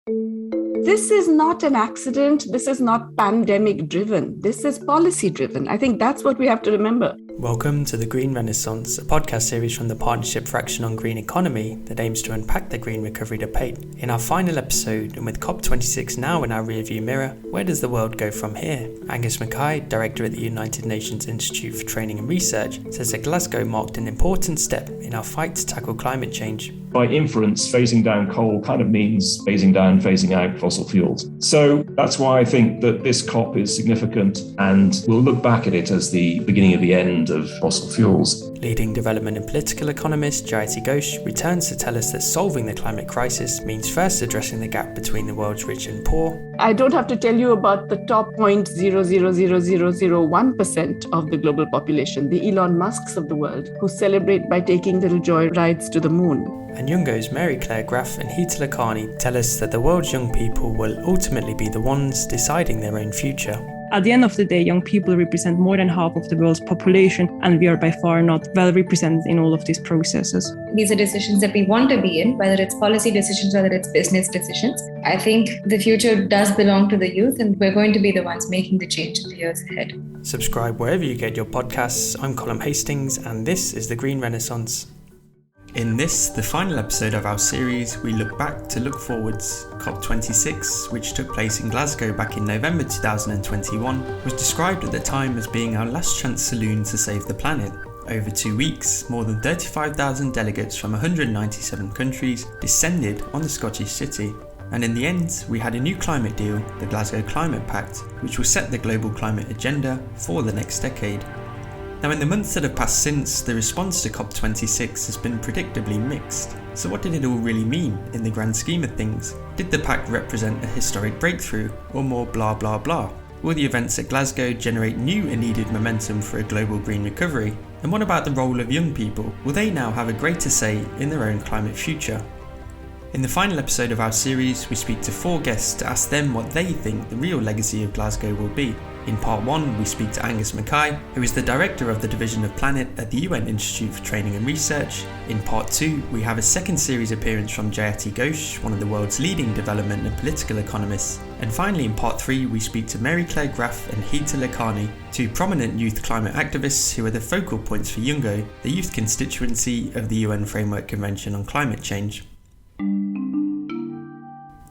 This is not an accident. This is not pandemic driven. This is policy driven. I think that's what we have to remember. Welcome to the Green Renaissance, a podcast series from the Partnership for Action on Green Economy that aims to unpack the green recovery debate. In our final episode, and with COP26 now in our rearview mirror, where does the world go from here? Angus Mackay, Director at the United Nations Institute for Training and Research, says that Glasgow marked an important step in our fight to tackle climate change. By inference, phasing down coal kind of means phasing down, phasing out fossil fuels. So that's why I think that this COP is significant, and we'll look back at it as the beginning of the end of fossil fuels. Leading development and political economist Jayati Ghosh returns to tell us that solving the climate crisis means first addressing the gap between the world's rich and poor. I don't have to tell you about the top 0.00001% of the global population, the Elon Musks of the world, who celebrate by taking little joy rides to the moon. And YOUNGO's Graf and Heeta Lakhani tell us that the world's young people will ultimately be the ones deciding their own future. At the end of the day, young people represent more than half of the world's population, and we are by far not well represented in all of these processes. These are decisions that we want to be in, whether it's policy decisions, whether it's business decisions. I think the future does belong to the youth, and we're going to be the ones making the change in the years ahead. Subscribe wherever you get your podcasts. I'm Colin Hastings, and this is the Green Renaissance. In this, the final episode of our series, we look back to look forwards. COP26, which took place in Glasgow back in November 2021, was described at the time as being our last chance saloon to save the planet. Over 2 weeks, more than 35,000 delegates from 197 countries descended on the Scottish city. And in the end, we had a new climate deal, the Glasgow Climate Pact, which will set the global climate agenda for the next decade. Now, in the months that have passed since, the response to COP26 has been predictably mixed. So what did it all really mean in the grand scheme of things? Did the pact represent a historic breakthrough, or more blah blah blah? Will the events at Glasgow generate new and needed momentum for a global green recovery? And what about the role of young people? Will they now have a greater say in their own climate future? In the final episode of our series, we speak to 4 guests to ask them what they think the real legacy of Glasgow will be. In part 1, we speak to Angus Mackay, who is the Director of the Division of Planet at the UN Institute for Training and Research. In part 2, we have a second series appearance from Jayati Ghosh, one of the world's leading development and political economists. And finally, in part 3, we speak to Graf and Heeta Lakhani, 2 prominent youth climate activists who are the focal points for YOUNGO, the youth constituency of the UN Framework Convention on Climate Change.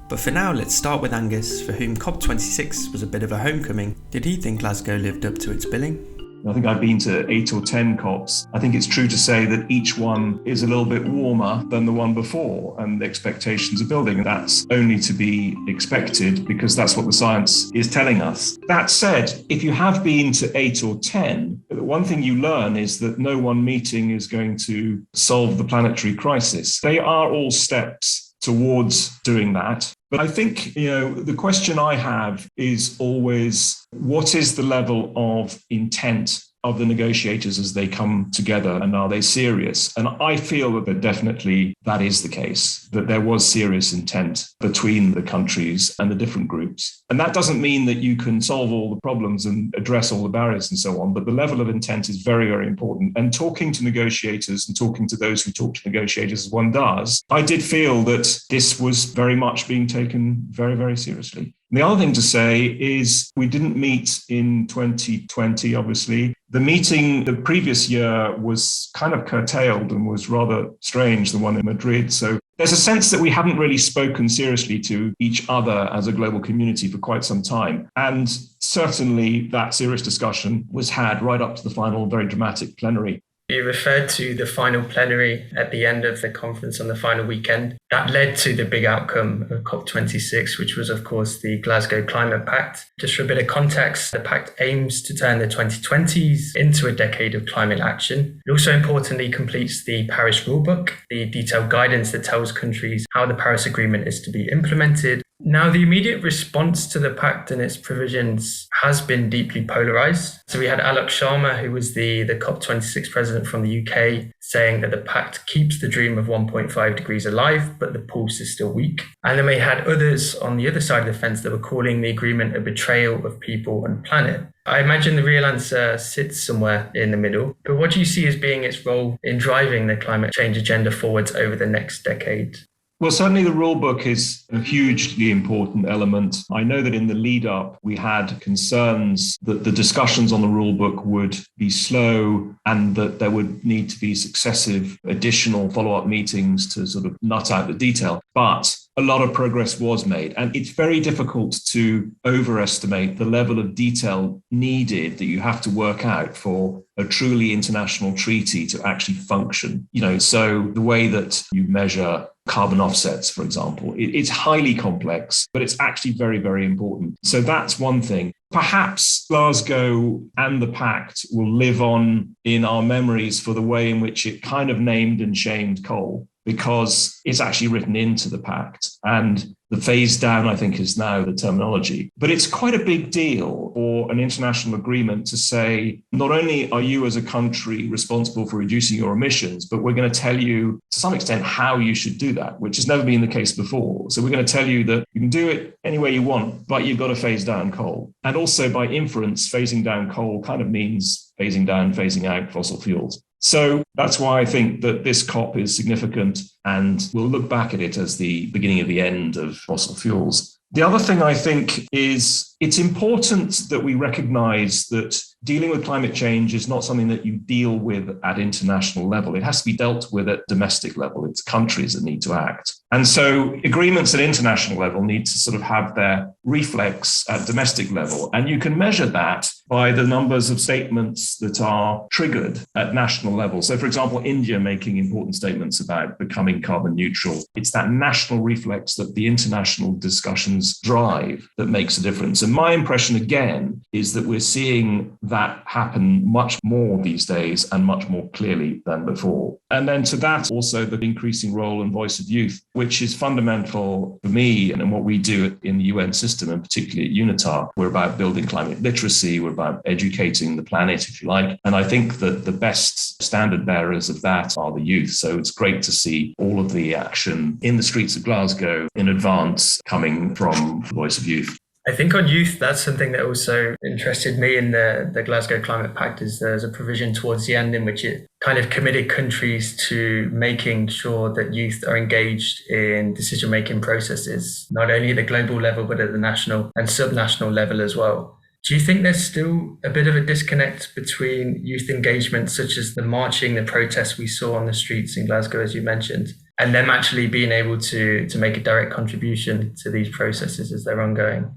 But for now, let's start with Angus, for whom COP26 was a bit of a homecoming. Did he think Glasgow lived up to its billing? I think I've been to 8 or 10 COPs. I think it's true to say that each one is a little bit warmer than the one before, and the expectations are building. And that's only to be expected because that's what the science is telling us. That said, if you have been to 8 or 10, the one thing you learn is that no one meeting is going to solve the planetary crisis. They are all steps towards doing that. But I think, the question I have is always, what is the level of intent of the negotiators as they come together, and are they serious? And I feel that definitely that is the case, that there was serious intent between the countries and the different groups. And that doesn't mean that you can solve all the problems and address all the barriers and so on, but the level of intent is very, very important. And talking to negotiators and talking to those who talk to negotiators as one does, I did feel that this was very much being taken very, very seriously. The other thing to say is we didn't meet in 2020, obviously. The meeting the previous year was kind of curtailed and was rather strange, the one in Madrid. So there's a sense that we haven't really spoken seriously to each other as a global community for quite some time. And certainly that serious discussion was had right up to the final, very dramatic plenary. You referred to the final plenary at the end of the conference on the final weekend. That led to the big outcome of COP26, which was, of course, the Glasgow Climate Pact. Just for a bit of context, the pact aims to turn the 2020s into a decade of climate action. It also importantly completes the Paris Rulebook, the detailed guidance that tells countries how the Paris Agreement is to be implemented. Now, the immediate response to the pact and its provisions has been deeply polarised. So we had Alok Sharma, who was the COP26 president from the UK, saying that the pact keeps the dream of 1.5 degrees alive, but the pulse is still weak. And then we had others on the other side of the fence that were calling the agreement a betrayal of people and planet. I imagine the real answer sits somewhere in the middle. But what do you see as being its role in driving the climate change agenda forwards over the next decade? Well, certainly the rule book is a hugely important element. I know that in the lead up, we had concerns that the discussions on the rule book would be slow and that there would need to be successive additional follow-up meetings to sort of nut out the detail. But a lot of progress was made. And it's very difficult to overestimate the level of detail needed that you have to work out for a truly international treaty to actually function. So the way that you measure carbon offsets, for example, it's highly complex, but it's actually very, very important. So that's one thing. Perhaps Glasgow and the Pact will live on in our memories for the way in which it kind of named and shamed coal, because it's actually written into the Pact. And the phase down, I think, is now the terminology. But it's quite a big deal for an international agreement to say, not only are you as a country responsible for reducing your emissions, but we're going to tell you to some extent how you should do that, which has never been the case before. So we're going to tell you that you can do it any way you want, but you've got to phase down coal. And also by inference, phasing down coal kind of means phasing down, phasing out fossil fuels. So that's why I think that this COP is significant, and we'll look back at it as the beginning of the end of fossil fuels. The other thing I think is it's important that we recognize that dealing with climate change is not something that you deal with at international level. It has to be dealt with at domestic level. It's countries that need to act. And so agreements at international level need to sort of have their reflex at domestic level. And you can measure that by the numbers of statements that are triggered at national level. So, for example, India making important statements about becoming carbon neutral. It's that national reflex that the international discussions drive that makes a difference. And my impression, again, is that we're seeing that happen much more these days and much more clearly than before. And then to that, also the increasing role and voice of youth, which is fundamental for me and what we do in the UN system, and particularly at UNITAR. We're about building climate literacy. We're about educating the planet, if you like. And I think that the best standard bearers of that are the youth. So it's great to see all of the action in the streets of Glasgow in advance coming from the voice of youth. I think on youth, that's something that also interested me in the Glasgow Climate Pact, is there's a provision towards the end in which it kind of committed countries to making sure that youth are engaged in decision-making processes, not only at the global level, but at the national and subnational level as well. Do you think there's still a bit of a disconnect between youth engagement, such as the marching, the protests we saw on the streets in Glasgow, as you mentioned, and them actually being able to make a direct contribution to these processes as they're ongoing?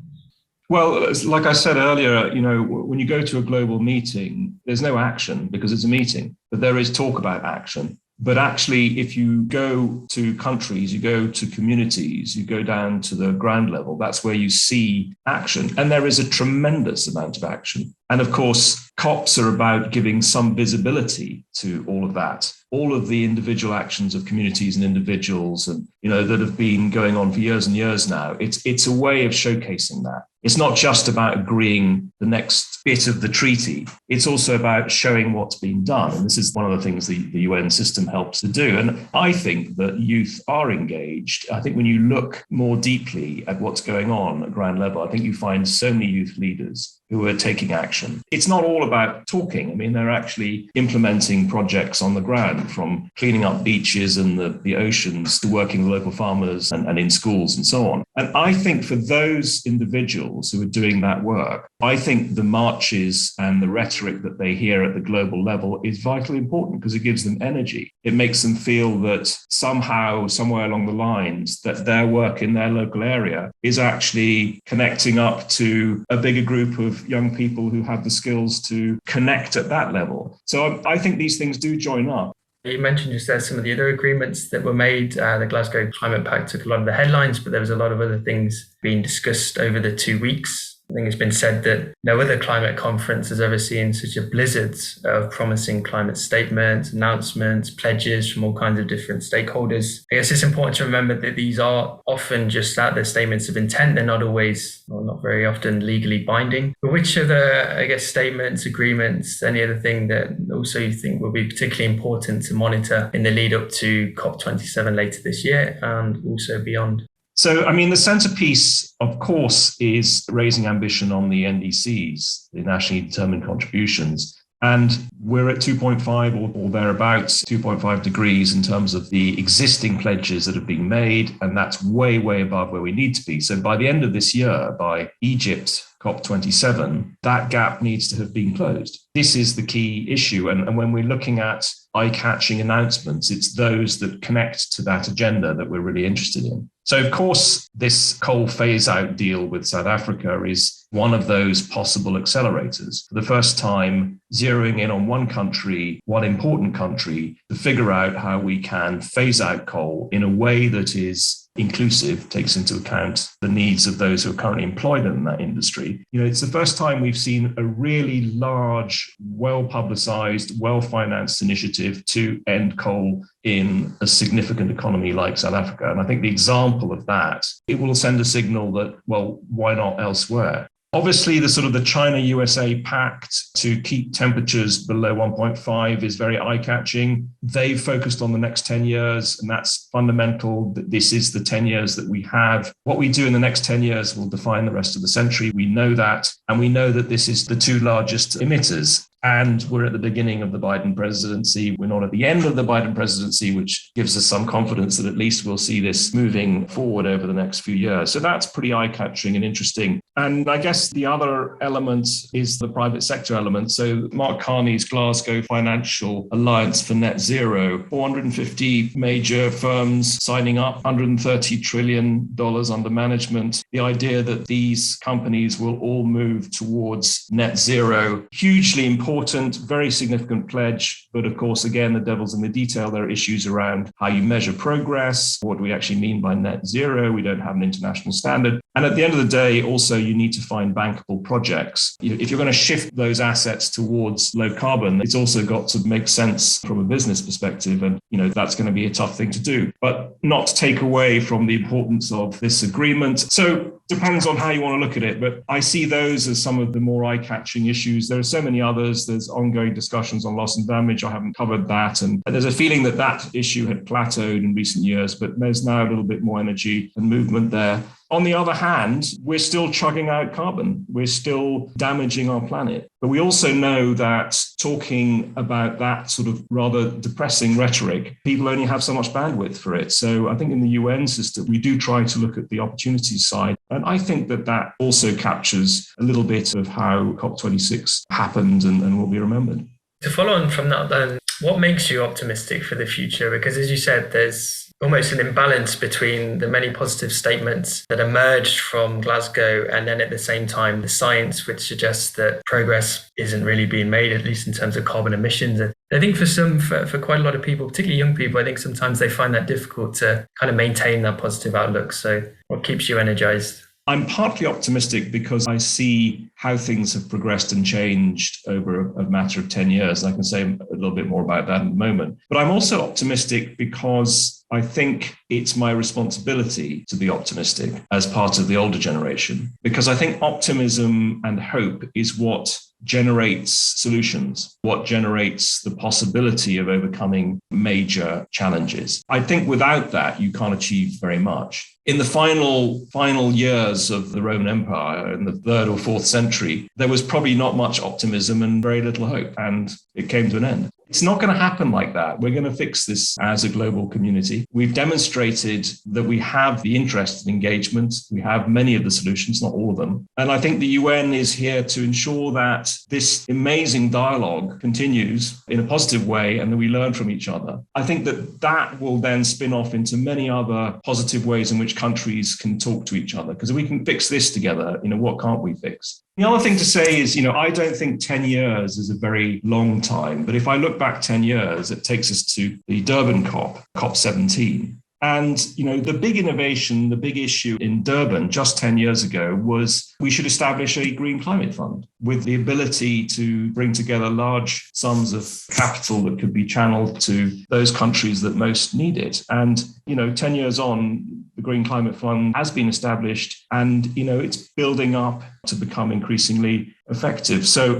Well, like I said earlier, when you go to a global meeting, there's no action because it's a meeting, but there is talk about action. But actually, if you go to countries, you go to communities, you go down to the ground level, that's where you see action. And there is a tremendous amount of action. And of course, COPs are about giving some visibility to all of that, all of the individual actions of communities and individuals, and that have been going on for years and years now. It's a way of showcasing that. It's not just about agreeing the next bit of the treaty. It's also about showing what's been done. And this is one of the things the UN system helps to do. And I think that youth are engaged. I think when you look more deeply at what's going on at ground level, I think you find so many youth leaders who are taking action. It's not all about talking. I mean, they're actually implementing projects on the ground, from cleaning up beaches and the oceans to working with local farmers and in schools and so on. And I think for those individuals who are doing that work, I think the marches and the rhetoric that they hear at the global level is vitally important because it gives them energy. It makes them feel that somehow, somewhere along the lines, that their work in their local area is actually connecting up to a bigger group of young people who have the skills to connect at that level. So I think these things do join up. You mentioned just there some of the other agreements that were made. The Glasgow Climate Pact took a lot of the headlines, but there was a lot of other things being discussed over the 2 weeks. I think it's been said that no other climate conference has ever seen such a blizzard of promising climate statements, announcements, pledges from all kinds of different stakeholders. I guess it's important to remember that these are often just that, they're statements of intent. They're not always, or not very often, legally binding. But which are the, statements, agreements, any other thing that also you think will be particularly important to monitor in the lead up to COP27 later this year and also beyond? So, the centerpiece, of course, is raising ambition on the NDCs, the nationally determined contributions. And we're at 2.5 or thereabouts, 2.5 degrees in terms of the existing pledges that have been made. And that's way, way above where we need to be. So by the end of this year, by Egypt COP27, that gap needs to have been closed. This is the key issue. And when we're looking at eye-catching announcements, it's those that connect to that agenda that we're really interested in. So, of course, this coal phase-out deal with South Africa is one of those possible accelerators. For the first time, zeroing in on one country, one important country, to figure out how we can phase out coal in a way that is inclusive, takes into account the needs of those who are currently employed in that industry. It's the first time we've seen a really large, well-publicized, well-financed initiative to end coal in a significant economy like South Africa. And I think the example of that, it will send a signal that, well, why not elsewhere? Obviously, the China-USA pact to keep temperatures below 1.5 is very eye-catching. They've focused on the next 10 years, and that's fundamental. This is the 10 years that we have. What we do in the next 10 years will define the rest of the century. We know that, and we know that this is the two largest emitters. And we're at the beginning of the Biden presidency. We're not at the end of the Biden presidency, which gives us some confidence that at least we'll see this moving forward over the next few years. So that's pretty eye-catching and interesting. And I guess the other element is the private sector element. So Mark Carney's Glasgow Financial Alliance for Net Zero, 450 major firms signing up, $130 trillion under management. The idea that these companies will all move towards net zero, hugely important, very significant pledge. But of course, again, the devil's in the detail. There are issues around how you measure progress. What do we actually mean by net zero? We don't have an international standard. And at the end of the day, also, you need to find bankable projects. If you're going to shift those assets towards low carbon, it's also got to make sense from a business perspective. And, that's going to be a tough thing to do, but not to take away from the importance of this agreement. So depends on how you want to look at it. But I see those as some of the more eye-catching issues. There are so many others. There's ongoing discussions on loss and damage. I haven't covered that. And there's a feeling that that issue had plateaued in recent years, but there's now a little bit more energy and movement there. On the other hand, we're still chugging out carbon. We're still damaging our planet. But we also know that talking about that sort of rather depressing rhetoric, people only have so much bandwidth for it. So I think in the UN system, we do try to look at the opportunities side. And I think that that also captures a little bit of how COP26 happened and will be remembered. To follow on from that then, what makes you optimistic for the future? Because as you said, there's almost an imbalance between the many positive statements that emerged from Glasgow and then at the same time the science which suggests that progress isn't really being made, at least in terms of carbon emissions. And I think for quite a lot of people, particularly young people, I think sometimes they find that difficult to kind of maintain that positive outlook. So what keeps you energized? I'm partly optimistic because I see how things have progressed and changed over a matter of 10 years. And I can say a little bit more about that in a moment. But I'm also optimistic because I think it's my responsibility to be optimistic as part of the older generation, because I think optimism and hope is what generates solutions, what generates the possibility of overcoming major challenges. I think without that, you can't achieve very much. In the final years of the Roman Empire in the 3rd or 4th century, there was probably not much optimism and very little hope, and it came to an end. It's not going to happen like that. We're going to fix this as a global community. We've demonstrated that we have the interest and engagement. We have many of the solutions, not all of them. And I think the UN is here to ensure that this amazing dialogue continues in a positive way and that we learn from each other. I think that will then spin off into many other positive ways in which countries can talk to each other. Because if we can fix this together, what can't we fix? The other thing to say is, I don't think 10 years is a very long time. But if I look back 10 years, it takes us to the Durban COP17. And, the big innovation, the big issue in Durban just 10 years ago was we should establish a green climate fund with the ability to bring together large sums of capital that could be channeled to those countries that most need it. And, 10 years on, the Green Climate Fund has been established and, it's building up to become increasingly effective. So,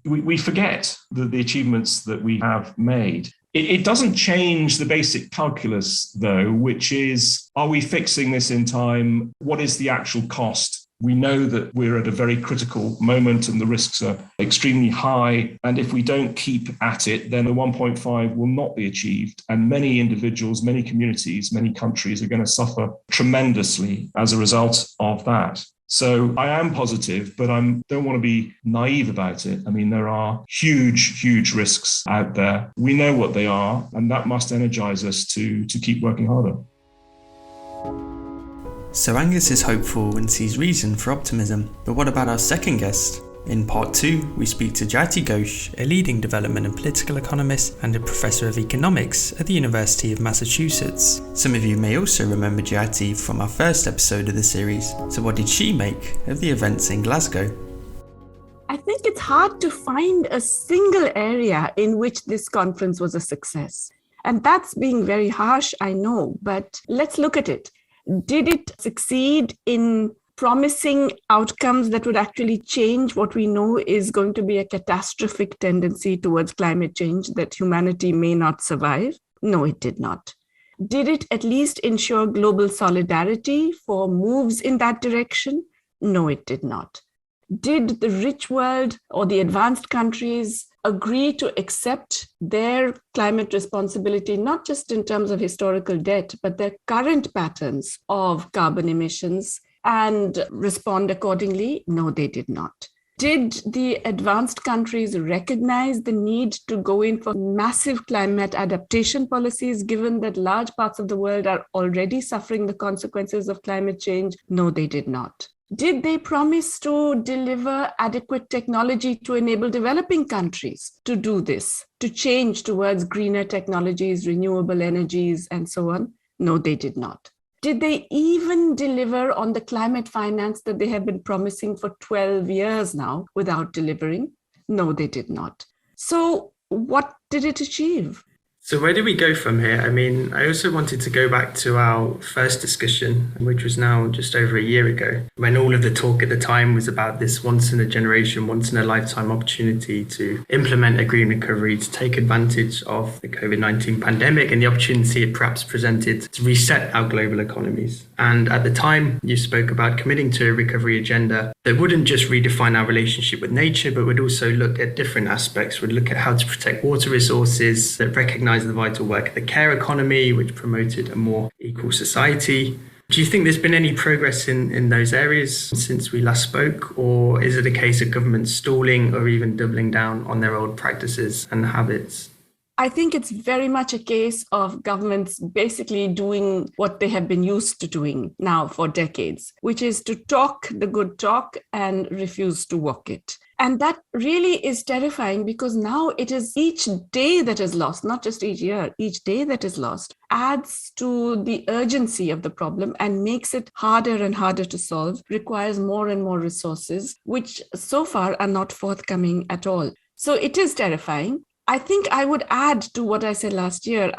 we forget the achievements that we have made. It doesn't change the basic calculus, though, which is, are we fixing this in time? What is the actual cost? We know that we're at a very critical moment and the risks are extremely high. And if we don't keep at it, then the 1.5 will not be achieved. And many individuals, many communities, many countries are going to suffer tremendously as a result of that. So I am positive, but I don't want to be naive about it. I mean, there are huge, huge risks out there. We know what they are, and that must energize us to keep working harder. So Angus is hopeful and sees reason for optimism. But what about our second guest? In part 2, we speak to Jayati Ghosh, a leading development and political economist and a professor of economics at the University of Massachusetts. Some of you may also remember Jayati from our first episode of the series. So what did she make of the events in Glasgow? I think it's hard to find a single area in which this conference was a success. And that's being very harsh, I know, but let's look at it. Did it succeed in promising outcomes that would actually change what we know is going to be a catastrophic tendency towards climate change that humanity may not survive? No, it did not. Did it at least ensure global solidarity for moves in that direction? No, it did not. Did the rich world or the advanced countries agree to accept their climate responsibility, not just in terms of historical debt, but their current patterns of carbon emissions and respond accordingly? No, they did not. Did the advanced countries recognize the need to go in for massive climate adaptation policies, given that large parts of the world are already suffering the consequences of climate change? No, they did not. Did they promise to deliver adequate technology to enable developing countries to do this, to change towards greener technologies, renewable energies, and so on? No, they did not. Did they even deliver on the climate finance that they have been promising for 12 years now without delivering? No, they did not. So what did it achieve? So where do we go from here? I mean, I also wanted to go back to our first discussion, which was now just over a year ago, when all of the talk at the time was about this once in a generation, once in a lifetime opportunity to implement a green recovery, to take advantage of the COVID-19 pandemic and the opportunity it perhaps presented to reset our global economies. And at the time, you spoke about committing to a recovery agenda that wouldn't just redefine our relationship with nature, but would also look at different aspects, would look at how to protect water resources, that recognize the vital work of the care economy, which promoted a more equal society. Do you think there's been any progress in those areas since we last spoke, or is it a case of governments stalling or even doubling down on their old practices and habits? I think it's very much a case of governments basically doing what they have been used to doing now for decades, which is to talk the good talk and refuse to walk it. And that really is terrifying, because now it is each day that is lost, not just each year, each day that is lost adds to the urgency of the problem and makes it harder and harder to solve, requires more and more resources, which so far are not forthcoming at all. So it is terrifying. I think I would add to what I said last year.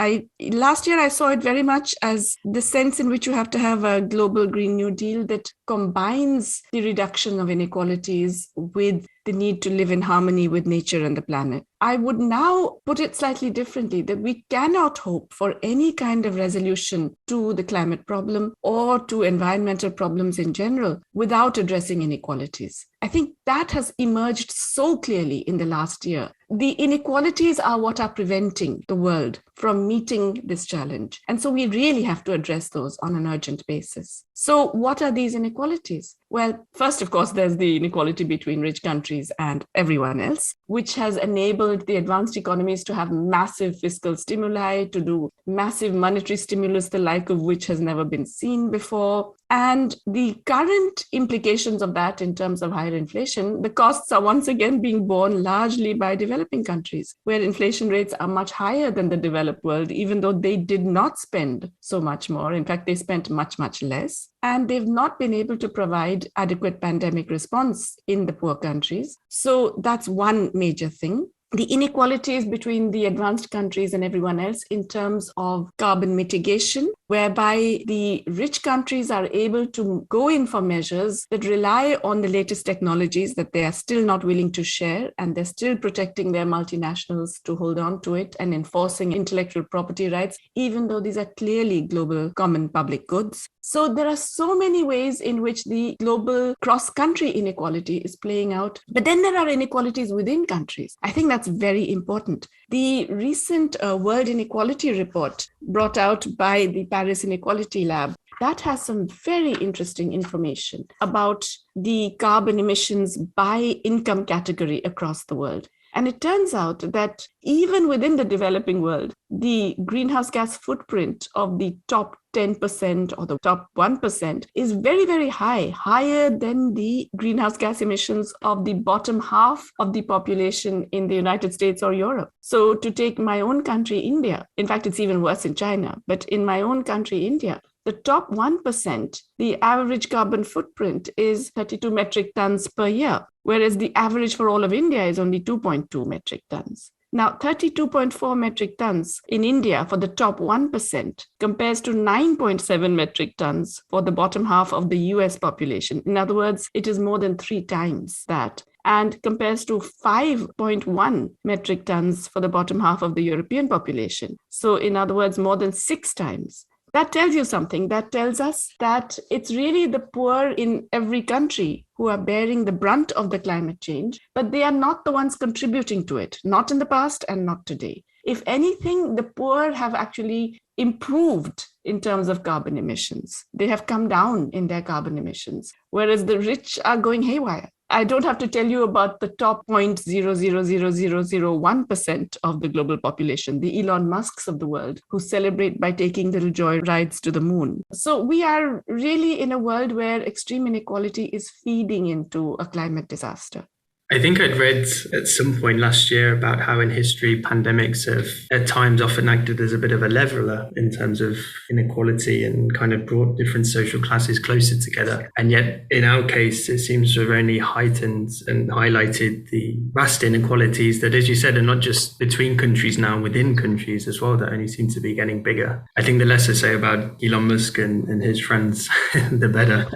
Last year, I saw it very much as the sense in which you have to have a global Green New Deal that combines the reduction of inequalities with the need to live in harmony with nature and the planet. I would now put it slightly differently, that we cannot hope for any kind of resolution to the climate problem or to environmental problems in general without addressing inequalities. I think that has emerged so clearly in the last year. The inequalities are what are preventing the world from meeting this challenge. And so we really have to address those on an urgent basis. So what are these inequalities? Well, first, of course, there's the inequality between rich countries and everyone else, which has enabled the advanced economies to have massive fiscal stimuli, to do massive monetary stimulus, the like of which has never been seen before. And the current implications of that in terms of higher inflation, the costs are once again being borne largely by developing countries, where inflation rates are much higher than the developed world, even though they did not spend so much more. In fact, they spent much, much less. And they've not been able to provide adequate pandemic response in the poor countries. So that's one major thing. The inequalities between the advanced countries and everyone else in terms of carbon mitigation, whereby the rich countries are able to go in for measures that rely on the latest technologies that they are still not willing to share, and they're still protecting their multinationals to hold on to it and enforcing intellectual property rights, even though these are clearly global common public goods. So there are so many ways in which the global cross-country inequality is playing out. But then there are inequalities within countries. I think that's very important. The recent World Inequality Report brought out by the Paris Inequality Lab, that has some very interesting information about the carbon emissions by income category across the world. And it turns out that even within the developing world, the greenhouse gas footprint of the top 10% or the top 1% is very, very high, higher than the greenhouse gas emissions of the bottom half of the population in the United States or Europe. So to take my own country, India, in fact, it's even worse in China, but in my own country, India, the top 1%, the average carbon footprint is 32 metric tons per year, whereas the average for all of India is only 2.2 metric tons. Now, 32.4 metric tons in India for the top 1% compares to 9.7 metric tons for the bottom half of the US population. In other words, it is more than 3 times that, and compares to 5.1 metric tons for the bottom half of the European population. So in other words, more than 6 times. That tells you something. That tells us that it's really the poor in every country who are bearing the brunt of the climate change, but they are not the ones contributing to it, not in the past and not today. If anything, the poor have actually improved in terms of carbon emissions. They have come down in their carbon emissions, whereas the rich are going haywire. I don't have to tell you about the top 0.00001% of the global population, the Elon Musks of the world, who celebrate by taking little joy rides to the moon. So we are really in a world where extreme inequality is feeding into a climate disaster. I think I'd read at some point last year about how in history pandemics have at times often acted as a bit of a leveler in terms of inequality and kind of brought different social classes closer together. And yet in our case, it seems to have only heightened and highlighted the vast inequalities that, as you said, are not just between countries now, within countries as well, that only seem to be getting bigger. I think the less I say about Elon Musk and his friends, the better.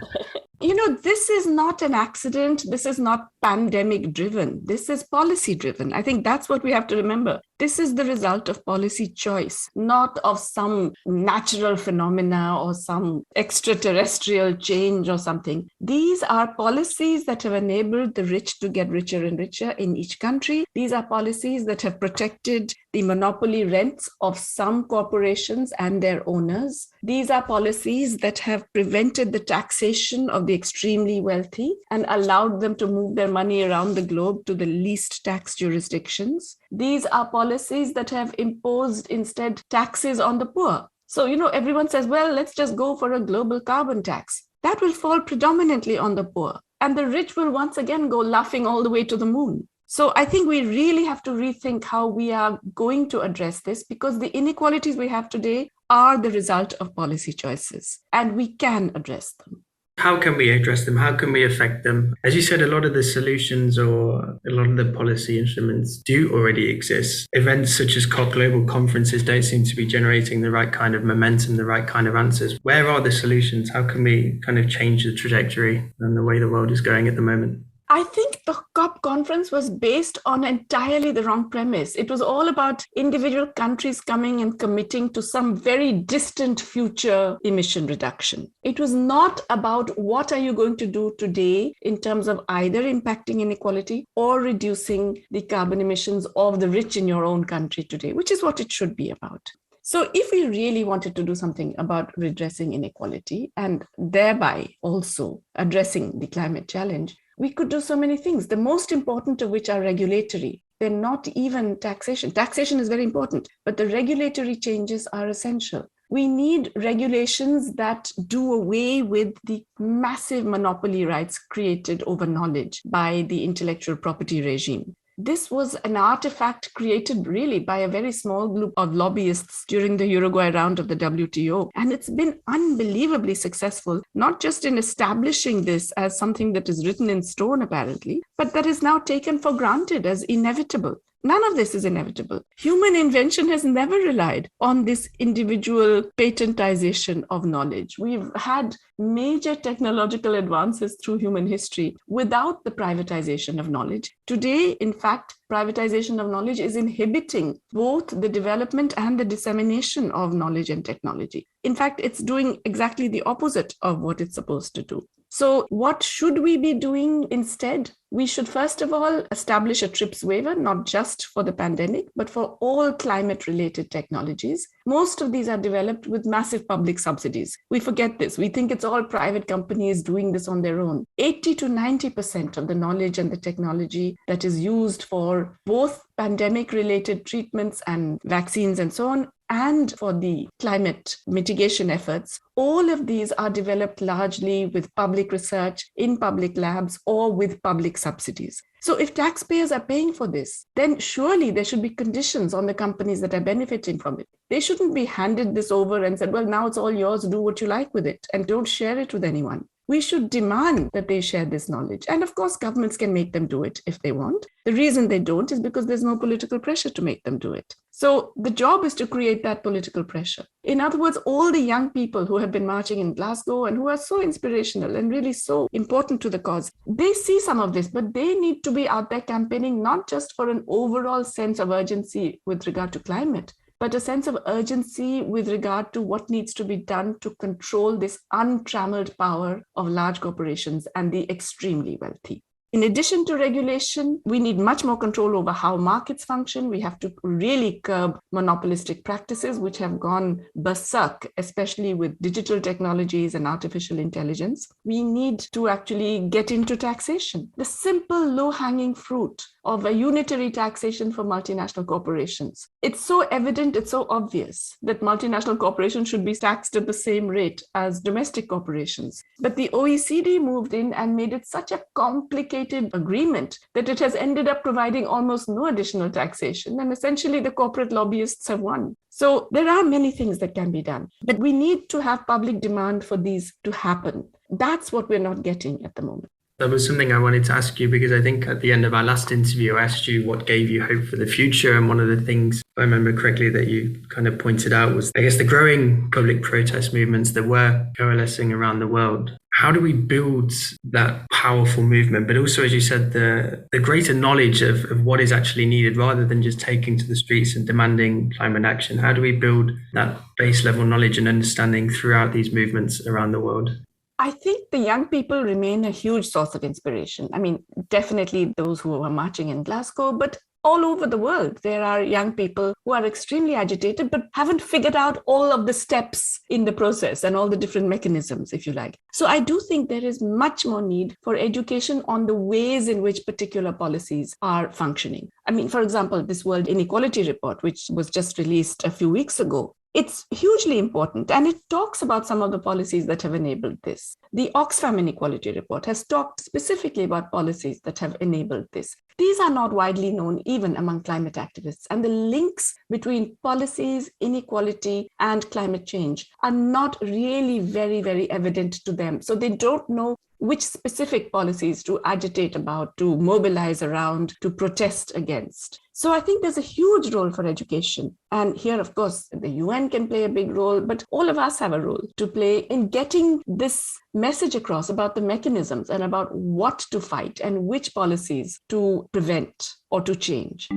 You know, this is not an accident. This is not pandemic driven. This is policy driven. I think that's what we have to remember. This is the result of policy choice, not of some natural phenomena or some extraterrestrial change or something. These are policies that have enabled the rich to get richer and richer in each country. These are policies that have protected the monopoly rents of some corporations and their owners. These are policies that have prevented the taxation of the extremely wealthy and allowed them to move their money around the globe to the least tax jurisdictions. These are policies that have imposed instead taxes on the poor. So, everyone says, well, let's just go for a global carbon tax. That will fall predominantly on the poor. And the rich will once again go laughing all the way to the moon. So I think we really have to rethink how we are going to address this, because the inequalities we have today are the result of policy choices, and we can address them. How can we address them? How can we affect them? As you said, a lot of the solutions or a lot of the policy instruments do already exist. Events such as COP global conferences don't seem to be generating the right kind of momentum, the right kind of answers. Where are the solutions? How can we kind of change the trajectory and the way the world is going at the moment? I think the COP conference was based on entirely the wrong premise. It was all about individual countries coming and committing to some very distant future emission reduction. It was not about what are you going to do today in terms of either impacting inequality or reducing the carbon emissions of the rich in your own country today, which is what it should be about. So if we really wanted to do something about redressing inequality and thereby also addressing the climate challenge, we could do so many things, the most important of which are regulatory. They're not even taxation. Taxation is very important, but the regulatory changes are essential. We need regulations that do away with the massive monopoly rights created over knowledge by the intellectual property regime. This was an artifact created really by a very small group of lobbyists during the Uruguay round of the WTO. And it's been unbelievably successful, not just in establishing this as something that is written in stone, apparently, but that is now taken for granted as inevitable. None of this is inevitable. Human invention has never relied on this individual patentization of knowledge. We've had major technological advances through human history without the privatization of knowledge. Today, in fact, privatization of knowledge is inhibiting both the development and the dissemination of knowledge and technology. In fact, it's doing exactly the opposite of what it's supposed to do. So what should we be doing instead? We should first of all establish a TRIPS waiver, not just for the pandemic, but for all climate-related technologies. Most of these are developed with massive public subsidies. We forget this. We think it's all private companies doing this on their own. 80 to 90% of the knowledge and the technology that is used for both pandemic-related treatments and vaccines and so on, and for the climate mitigation efforts, all of these are developed largely with public research in public labs or with public subsidies. So if taxpayers are paying for this, then surely there should be conditions on the companies that are benefiting from it. They shouldn't be handed this over and said, well, now it's all yours, do what you like with it and don't share it with anyone. We should demand that they share this knowledge. And of course, governments can make them do it if they want. The reason they don't is because there's no political pressure to make them do it. So the job is to create that political pressure. In other words, all the young people who have been marching in Glasgow and who are so inspirational and really so important to the cause, they see some of this, but they need to be out there campaigning not just for an overall sense of urgency with regard to climate, but a sense of urgency with regard to what needs to be done to control this untrammeled power of large corporations and the extremely wealthy. In addition to regulation, we need much more control over how markets function. We have to really curb monopolistic practices, which have gone berserk, especially with digital technologies and artificial intelligence. We need to actually get into taxation. The simple low-hanging fruit of a unitary taxation for multinational corporations. It's so evident, it's so obvious that multinational corporations should be taxed at the same rate as domestic corporations. But the OECD moved in and made it such a complicated agreement that it has ended up providing almost no additional taxation. And essentially the corporate lobbyists have won. So there are many things that can be done, but we need to have public demand for these to happen. That's what we're not getting at the moment. That was something I wanted to ask you, because I think at the end of our last interview, I asked you what gave you hope for the future. And one of the things, if I remember correctly, that you kind of pointed out was, I guess, the growing public protest movements that were coalescing around the world. How do we build that powerful movement? But also, as you said, the greater knowledge of what is actually needed, rather than just taking to the streets and demanding climate action. How do we build that base level knowledge and understanding throughout these movements around the world? I think the young people remain a huge source of inspiration. I mean, definitely those who are marching in Glasgow, but all over the world, there are young people who are extremely agitated, but haven't figured out all of the steps in the process and all the different mechanisms, if you like. So I do think there is much more need for education on the ways in which particular policies are functioning. I mean, for example, this World Inequality Report, which was just released a few weeks ago, it's hugely important, and it talks about some of the policies that have enabled this. The Oxfam Inequality Report has talked specifically about policies that have enabled this. These are not widely known even among climate activists, and the links between policies, inequality, and climate change are not really very, very evident to them. So they don't know which specific policies to agitate about, to mobilize around, to protest against. So I think there's a huge role for education. And here, of course, the UN can play a big role, but all of us have a role to play in getting this message across about the mechanisms and about what to fight and which policies to prevent or to change.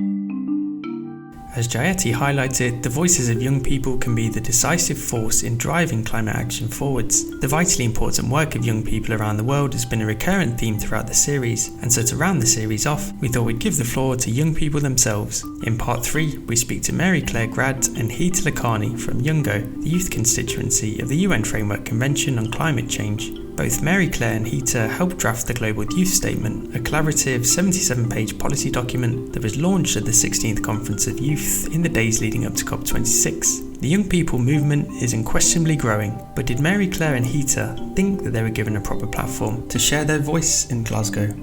As Jayati highlighted, the voices of young people can be the decisive force in driving climate action forwards. The vitally important work of young people around the world has been a recurrent theme throughout the series, and so to round the series off, we thought we'd give the floor to young people themselves. In part 3, we speak to Mary Claire Graf and Heeta Lakhani from YOUNGO, the youth constituency of the UN Framework Convention on Climate Change. Both Mary Claire and Heeta helped draft the Global Youth Statement, a collaborative 77-page policy document that was launched at the 16th Conference of Youth in the days leading up to COP26. The young people movement is unquestionably growing, but did Mary Claire and Heeta think that they were given a proper platform to share their voice in Glasgow?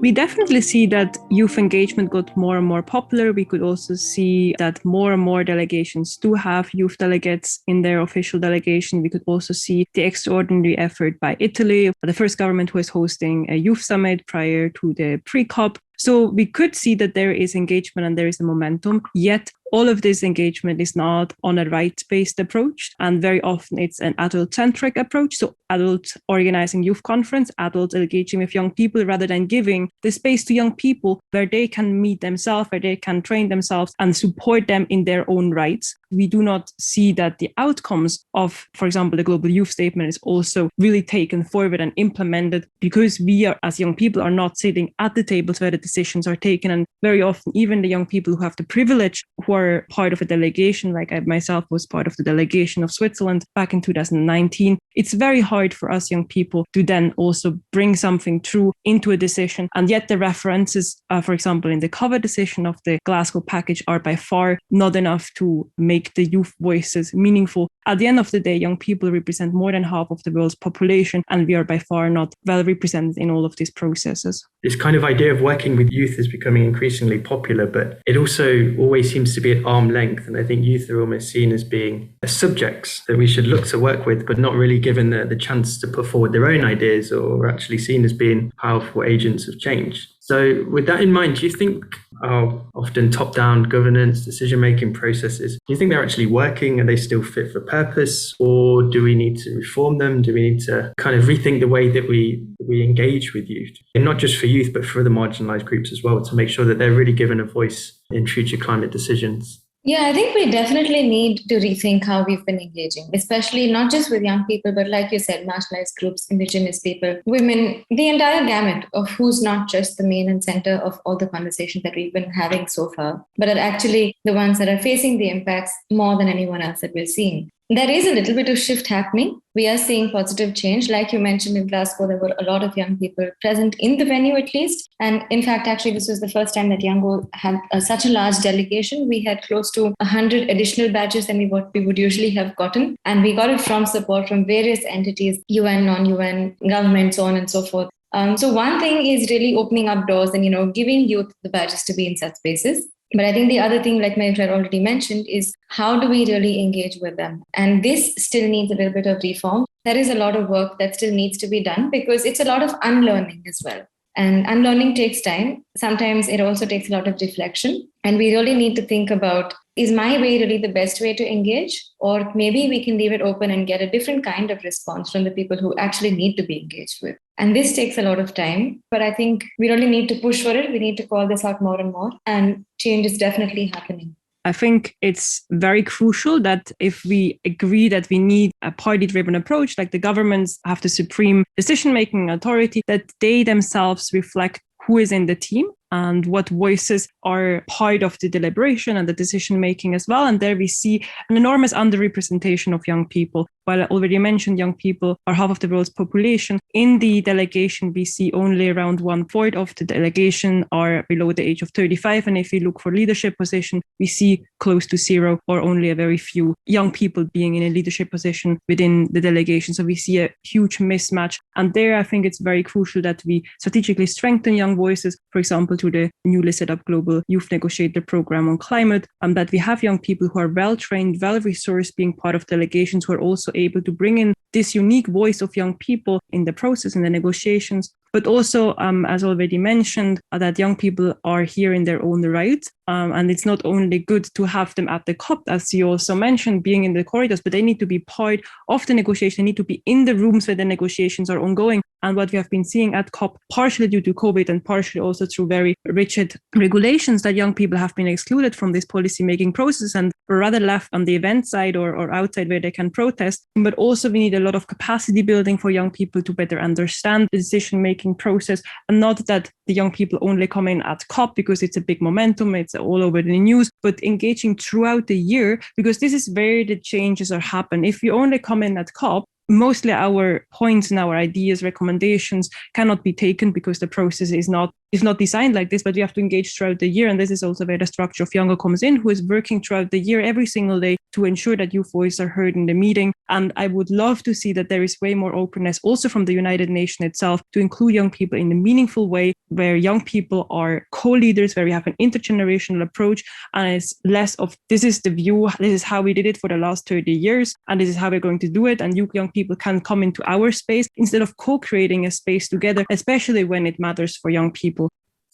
We definitely see that youth engagement got more and more popular. We could also see that more and more delegations do have youth delegates in their official delegation. We could also see the extraordinary effort by Italy, the first government who is hosting a youth summit prior to the pre-COP. So we could see that there is engagement and there is a momentum, yet all of this engagement is not on a rights-based approach. And very often it's an adult-centric approach. So adults organizing youth conference, adults engaging with young people rather than giving the space to young people where they can meet themselves, where they can train themselves and support them in their own rights. We do not see that the outcomes of, for example, the Global Youth Statement is also really taken forward and implemented, because we are, as young people, are not sitting at the tables where the decisions are taken. And very often, even the young people who have the privilege, who are part of a delegation, like I myself was part of the delegation of Switzerland back in 2019, it's very hard for us young people to then also bring something through into a decision. And yet the references, for example, in the cover decision of the Glasgow package are by far not enough to make the youth voices meaningful. At the end of the day, young people represent more than half of the world's population, and we are by far not well represented in all of these processes. This kind of idea of working with youth is becoming increasingly popular, but it also always seems to be at arm's length. And I think youth are almost seen as being subjects that we should look to work with, but not really given the chance to put forward their own ideas, or actually seen as being powerful agents of change. So with that in mind, do you think our often top-down governance, decision-making processes, do you think they're actually working? Are they still fit for purpose? Or do we need to reform them? Do we need to kind of rethink the way that we engage with youth? And not just for youth, but for the marginalised groups as well, to make sure that they're really given a voice in future climate decisions? Yeah, I think we definitely need to rethink how we've been engaging, especially not just with young people, but like you said, marginalized groups, indigenous people, women, the entire gamut of who's not just the main and center of all the conversations that we've been having so far, but are actually the ones that are facing the impacts more than anyone else that we're seeing. There is a little bit of shift happening. We are seeing positive change. Like you mentioned, in Glasgow, there were a lot of young people present in the venue, at least. And in fact, actually, this was the first time that YOUNGO had such a large delegation. We had close to 100 additional badges than what we would usually have gotten. And we got it from support from various entities, UN, non-UN, government, so on and so forth. So one thing is really opening up doors and, giving youth the badges to be in such spaces. But I think the other thing, like Mary Claire already mentioned, is how do we really engage with them? And this still needs a little bit of reform. There is a lot of work that still needs to be done, because it's a lot of unlearning as well. And unlearning takes time. Sometimes it also takes a lot of reflection. And we really need to think about, is my way really the best way to engage? Or maybe we can leave it open and get a different kind of response from the people who actually need to be engaged with. And this takes a lot of time, but I think we really need to push for it. We need to call this out more and more, and change is definitely happening. I think it's very crucial that if we agree that we need a party-driven approach, like the governments have the supreme decision-making authority, that they themselves reflect who is in the team and what voices are part of the deliberation and the decision-making as well. And there we see an enormous underrepresentation of young people. While I already mentioned young people are half of the world's population, in the delegation, we see only around 1/4 of the delegation are below the age of 35. And if we look for leadership position, we see close to zero or only a very few young people being in a leadership position within the delegation. So we see a huge mismatch. And there, I think it's very crucial that we strategically strengthen young voices, for example, to the newly set up Global Youth Negotiator Program on climate, and that we have young people who are well-trained, well-resourced, being part of delegations, who are also able to bring in this unique voice of young people in the process, in the negotiations. But also, as already mentioned, that young people are here in their own right. And it's not only good to have them at the COP, as you also mentioned, being in the corridors, but they need to be part of the negotiation. They need to be in the rooms where the negotiations are ongoing. And what we have been seeing at COP, partially due to COVID and partially also through very rigid regulations, that young people have been excluded from this policy-making process and rather left on the event side or outside where they can protest. But also we need a lot of capacity building for young people to better understand the decision-making process, and not that the young people only come in at COP because it's a big momentum, it's all over the news, but engaging throughout the year, because this is where the changes are happening. If you only come in at COP, mostly our points and our ideas, recommendations cannot be taken because the process is not designed like this, but we have to engage throughout the year. And this is also where the structure of YOUNGO comes in, who is working throughout the year, every single day, to ensure that youth voices are heard in the meeting. And I would love to see that there is way more openness also from the United Nations itself to include young people in a meaningful way, where young people are co-leaders, where we have an intergenerational approach, and it's less of this is the view, this is how we did it for the last 30 years, and this is how we're going to do it. And you young people can come into our space instead of co-creating a space together, especially when it matters for young people.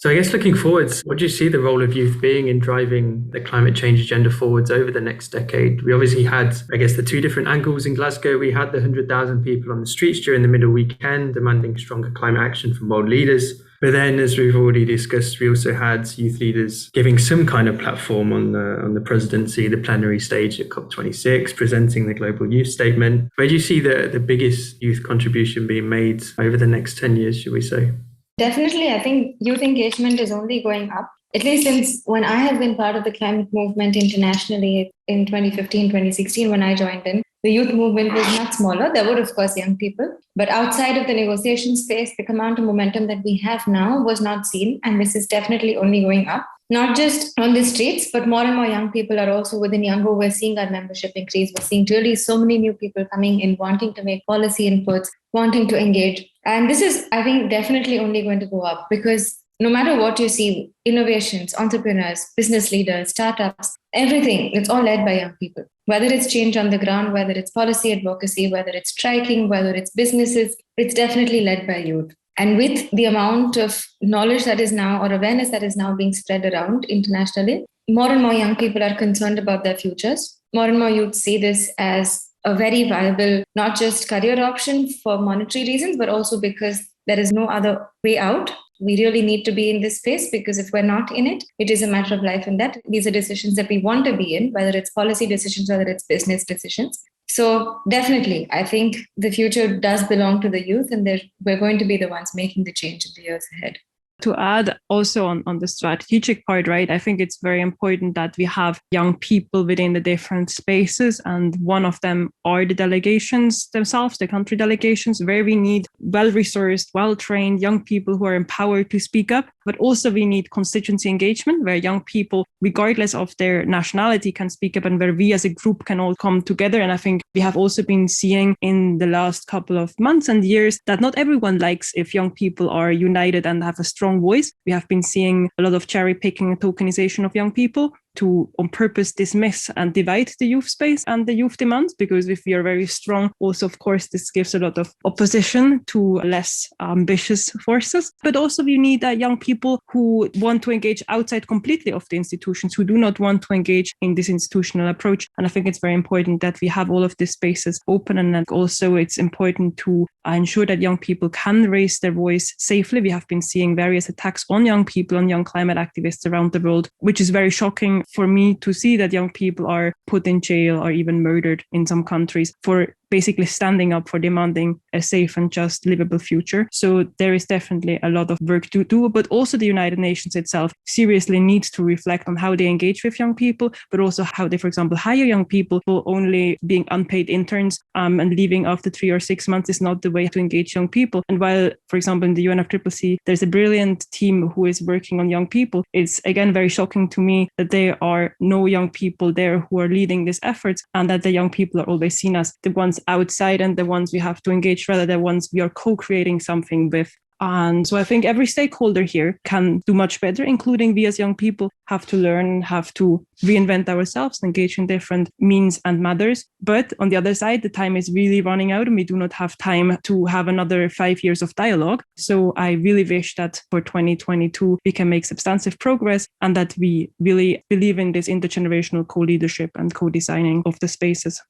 So I guess looking forwards, what do you see the role of youth being in driving the climate change agenda forwards over the next decade? We obviously had, I guess, the two different angles in Glasgow. We had the 100,000 people on the streets during the middle weekend demanding stronger climate action from world leaders. But then, as we've already discussed, we also had youth leaders giving some kind of platform on the presidency, the plenary stage at COP26, presenting the global youth statement. Where do you see the biggest youth contribution being made over the next 10 years, should we say? Definitely, I think youth engagement is only going up, at least since when I have been part of the climate movement internationally in 2015, 2016, when I joined in. The youth movement was much smaller. There were, of course, young people. But outside of the negotiation space, the amount of momentum that we have now was not seen. And this is definitely only going up. Not just on the streets, but more and more young people are also within YOUNGO. We're seeing our membership increase. We're seeing really so many new people coming in, wanting to make policy inputs, wanting to engage. And this is, I think, definitely only going to go up because no matter what you see, innovations, entrepreneurs, business leaders, startups, everything, it's all led by young people. Whether it's change on the ground, whether it's policy advocacy, whether it's striking, whether it's businesses, it's definitely led by youth. And with the amount of knowledge that is now, or awareness that is now being spread around internationally, more and more young people are concerned about their futures. More and more youth see this as a very viable, not just career option for monetary reasons, but also because there is no other way out. We really need to be in this space because if we're not in it, it is a matter of life and death. These are decisions that we want to be in, whether it's policy decisions, whether it's business decisions. So definitely, I think the future does belong to the youth and we're going to be the ones making the change in the years ahead. To add also on the strategic part, right, I think it's very important that we have young people within the different spaces. And one of them are the delegations themselves, the country delegations, where we need well-resourced, well-trained young people who are empowered to speak up. But also we need constituency engagement, where young people, regardless of their nationality, can speak up and where we as a group can all come together. And I think we have also been seeing in the last couple of months and years that not everyone likes if young people are united and have a strong voice. We have been seeing a lot of cherry picking and tokenization of young people to on purpose dismiss and divide the youth space and the youth demands, because if we are very strong, also, of course, this gives a lot of opposition to less ambitious forces. But also we need young people who want to engage outside completely of the institutions, who do not want to engage in this institutional approach. And I think it's very important that we have all of these spaces open. And then also it's important to ensure that young people can raise their voice safely. We have been seeing various attacks on young people, on young climate activists around the world, which is very shocking for me to see that young people are put in jail or even murdered in some countries for basically standing up for demanding a safe and just livable future. So there is definitely a lot of work to do, but also the United Nations itself seriously needs to reflect on how they engage with young people, but also how they, for example, hire young people who only being unpaid interns and leaving after 3 or 6 months is not the way to engage young people. And while, for example, in the UNFCCC, there's a brilliant team who is working on young people, it's again very shocking to me that there are no young people there who are leading these efforts, and that the young people are always seen as the ones outside and the ones we have to engage rather than the ones we are co-creating something with. And so I think every stakeholder here can do much better, including we as young people have to learn, have to reinvent ourselves, engage in different means and matters. But on the other side, the time is really running out and we do not have time to have another 5 years of dialogue. So I really wish that for 2022, we can make substantive progress and that we really believe in this intergenerational co-leadership and co-designing of the spaces.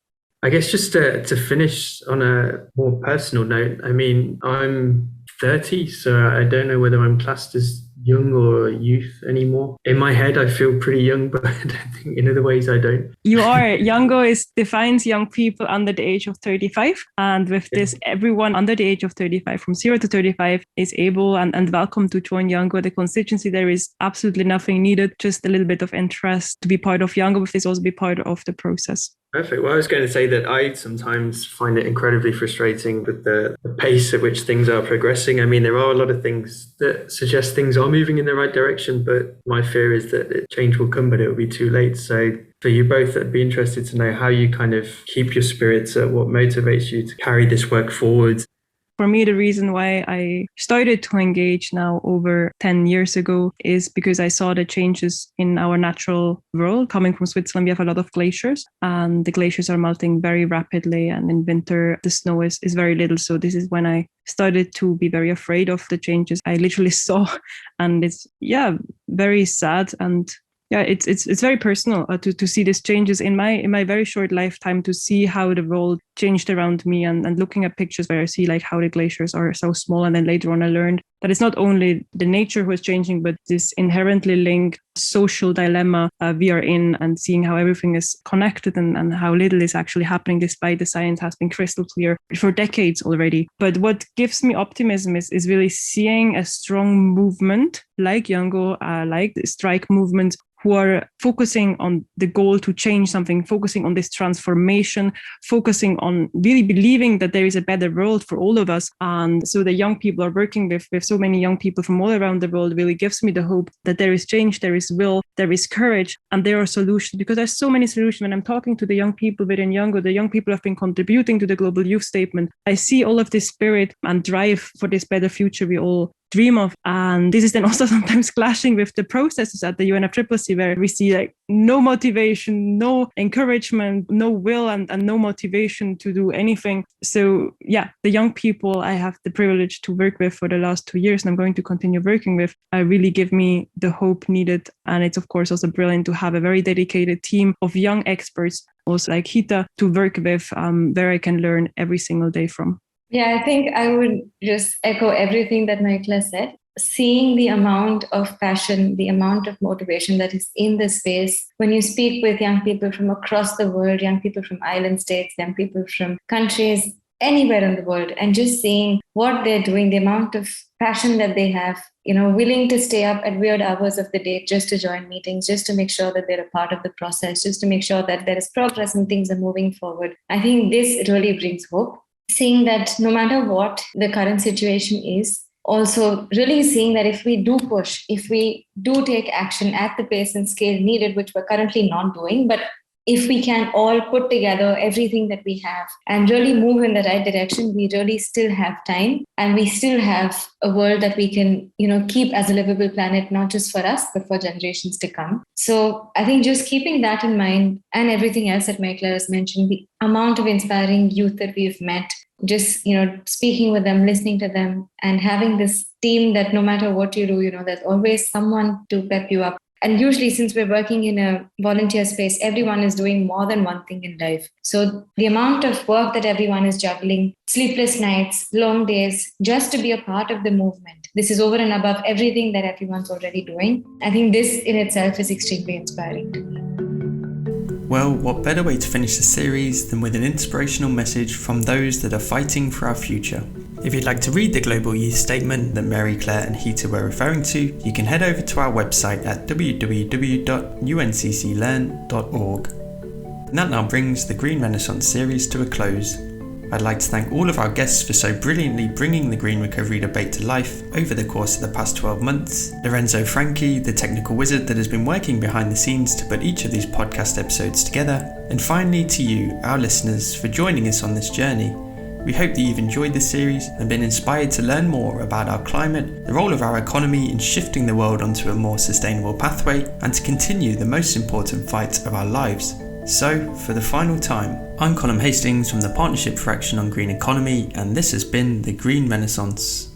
I guess just to finish on a more personal note, I mean, I'm 30, so I don't know whether I'm classed as young or youth anymore. In my head, I feel pretty young, but I don't think in other ways I don't. You are. YOUNGO defines young people under the age of 35. And with this, everyone under the age of 35, from 0 to 35, is able and welcome to join YOUNGO. The constituency, there is absolutely nothing needed, just a little bit of interest to be part of YOUNGO, but this also be part of the process. Perfect. Well, I was going to say that I sometimes find it incredibly frustrating with the pace at which things are progressing. I mean, there are a lot of things that suggest things are moving in the right direction, but my fear is that change will come, but it will be too late. So for you both, I'd be interested to know how you kind of keep your spirits up, what motivates you to carry this work forward. For me, the reason why I started to engage now over 10 years ago is because I saw the changes in our natural world. Coming from Switzerland, we have a lot of glaciers, and the glaciers are melting very rapidly. And in winter, the snow is very little. So this is when I started to be very afraid of the changes I literally saw. And it's, very sad. And it's very personal to see these changes in my very short lifetime, to see how the world changed around me, and looking at pictures where I see like how the glaciers are so small. And then later on I learned that it's not only the nature who is changing, but this inherently linked social dilemma we are in, and seeing how everything is connected and how little is actually happening, despite the science has been crystal clear for decades already. But what gives me optimism is really seeing a strong movement like YOUNGO, like the strike movement, who are focusing on the goal to change something, focusing on this transformation, focusing on really believing that there is a better world for all of us. And so the young people are working with so many young people from all around the world really gives me the hope that there is change, there is will, there is courage, and there are solutions. Because there's so many solutions. When I'm talking to the young people within YOUNGO, the young people have been contributing to the Global Youth Statement. I see all of this spirit and drive for this better future we all dream of. And this is then also sometimes clashing with the processes at the UNFCCC, where we see like no motivation, no encouragement, no will, and no motivation to do anything. So the young people I have the privilege to work with for the last 2 years, and I'm going to continue working with, really give me the hope needed. And it's of course also brilliant to have a very dedicated team of young experts, also like Heeta, to work with, where I can learn every single day from. Yeah, I think I would just echo everything that Michaela said. Seeing the amount of passion, the amount of motivation that is in the space, when you speak with young people from across the world, young people from island states, young people from countries anywhere in the world, and just seeing what they're doing, the amount of passion that they have, willing to stay up at weird hours of the day just to join meetings, just to make sure that they're a part of the process, just to make sure that there is progress and things are moving forward. I think this really brings hope. Seeing that no matter what the current situation is, also really seeing that if we do push, if we do take action at the pace and scale needed, which we're currently not doing, but if we can all put together everything that we have and really move in the right direction, we really still have time, and we still have a world that we can, keep as a livable planet, not just for us, but for generations to come. So I think just keeping that in mind, and everything else that Michaela has mentioned, the amount of inspiring youth that we've met, just, speaking with them, listening to them, and having this team that no matter what you do, there's always someone to pep you up. And usually, since we're working in a volunteer space, everyone is doing more than one thing in life. So the amount of work that everyone is juggling, sleepless nights, long days, just to be a part of the movement. This is over and above everything that everyone's already doing. I think this in itself is extremely inspiring to me. Well, what better way to finish the series than with an inspirational message from those that are fighting for our future. If you'd like to read the Global Youth Statement that Mary Claire and Heeta were referring to, you can head over to our website at www.uncclearn.org. And that now brings the Green Renaissance series to a close. I'd like to thank all of our guests for so brilliantly bringing the green recovery debate to life over the course of the past 12 months. Lorenzo Franchi, the technical wizard that has been working behind the scenes to put each of these podcast episodes together. And finally to you, our listeners, for joining us on this journey. We hope that you've enjoyed this series and been inspired to learn more about our climate, the role of our economy in shifting the world onto a more sustainable pathway, and to continue the most important fight of our lives. So, for the final time, I'm Colm Hastings from the Partnership for Action on Green Economy, and this has been the Green Renaissance.